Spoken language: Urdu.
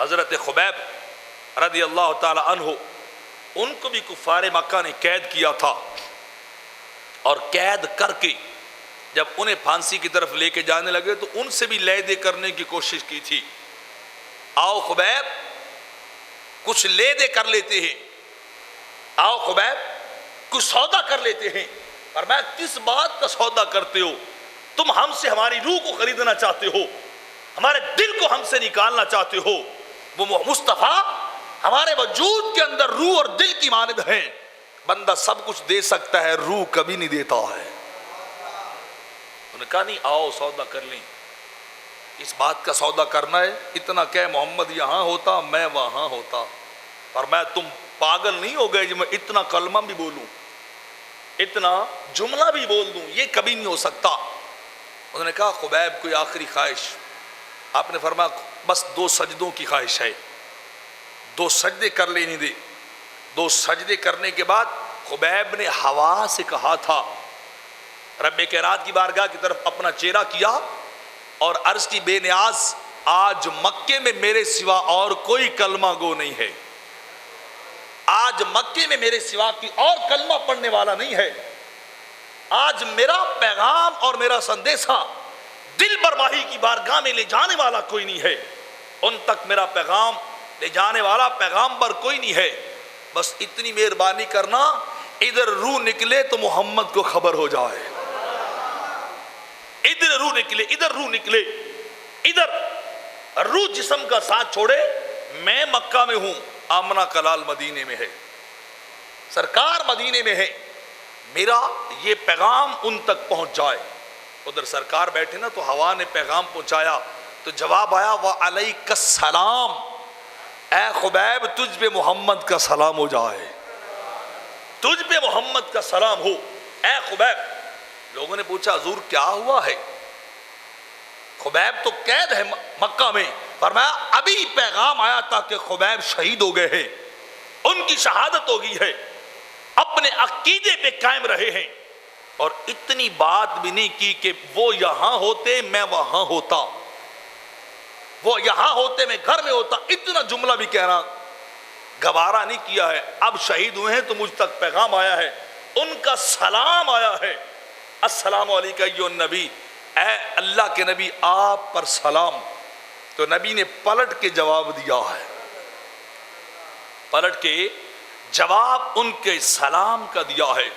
حضرت خبیب رضی اللہ تعالی عنہ، ان کو بھی کفار مکہ نے قید کیا تھا، اور قید کر کے جب انہیں پھانسی کی طرف لے کے جانے لگے تو ان سے بھی لے دے کرنے کی کوشش کی تھی۔ آؤ خبیب کچھ لے دے کر لیتے ہیں، آؤ خبیب کچھ سودا کر لیتے ہیں۔ فرمایا کس بات کا سودا کرتے ہو؟ تم ہم سے ہماری روح کو خریدنا چاہتے ہو، ہمارے دل کو ہم سے نکالنا چاہتے ہو؟ وہ مصطفیٰ ہمارے وجود کے اندر روح اور دل کی مانند ہیں۔ بندہ سب کچھ دے سکتا ہے، روح کبھی نہیں دیتا ہے۔ انہوں نے کہا نہیں، آؤ سودا کر لیں۔ اس بات کا سودا کرنا ہے، اتنا کہ محمد یہاں ہوتا میں وہاں ہوتا۔ فرمایا تم پاگل نہیں ہو گئے جو میں اتنا کلمہ بھی بولوں، اتنا جملہ بھی بول دوں؟ یہ کبھی نہیں ہو سکتا۔ انہوں نے کہا خبیب کوئی آخری خواہش؟ آپ نے فرمایا بس 2 سجدوں کی خواہش ہے، 2 سجدے کر لینے دے۔ 2 سجدے کرنے کے بعد خبیب نے ہوا سے کہا تھا، رب کائنات کی بارگاہ کی طرف اپنا چہرہ کیا اور عرض کی بے نیاز آج مکے میں میرے سوا اور کوئی کلمہ گو نہیں ہے، آج مکے میں میرے سوا کی اور کلمہ پڑھنے والا نہیں ہے، آج میرا پیغام اور میرا سندیسہ دل برماہی کی بارگاہ میں لے جانے والا کوئی نہیں ہے، ان تک میرا پیغام لے جانے والا پیغامبر کوئی نہیں ہے۔ بس اتنی مہربانی کرنا ادھر روح نکلے تو محمد کو خبر ہو جائے، ادھر روح نکلے، ادھر روح نکلے، ادھر روح جسم کا ساتھ چھوڑے۔ میں مکہ میں ہوں، آمنہ کلال مدینے میں ہے، سرکار مدینے میں ہے، میرا یہ پیغام ان تک پہنچ جائے۔ ادھر سرکار بیٹھے نا تو ہوا نے پیغام پہنچایا تو جواب آیا وعلیک السلام، اے خبیب تجھ پہ محمد کا سلام ہو جائے، تجھ پہ محمد کا سلام ہو اے خبیب۔ لوگوں نے پوچھا حضور کیا ہوا ہے؟ خبیب تو قید ہے مکہ میں۔ فرمایا ابھی پیغام آیا تھا کہ خبیب شہید ہو گئے ہیں، ان کی شہادت ہو گئی ہے، اپنے عقیدے پہ قائم رہے ہیں، اور اتنی بات بھی نہیں کی کہ وہ یہاں ہوتے میں وہاں ہوتا، وہ یہاں ہوتے میں گھر میں ہوتا، اتنا جملہ بھی کہنا گوارا نہیں کیا ہے۔ اب شہید ہوئے ہیں تو مجھ تک پیغام آیا ہے، ان کا سلام آیا ہے، السلام علیکم ایھا النبی، اے اللہ کے نبی آپ پر سلام۔ تو نبی نے پلٹ کے جواب دیا ہے، پلٹ کے جواب ان کے سلام کا دیا ہے۔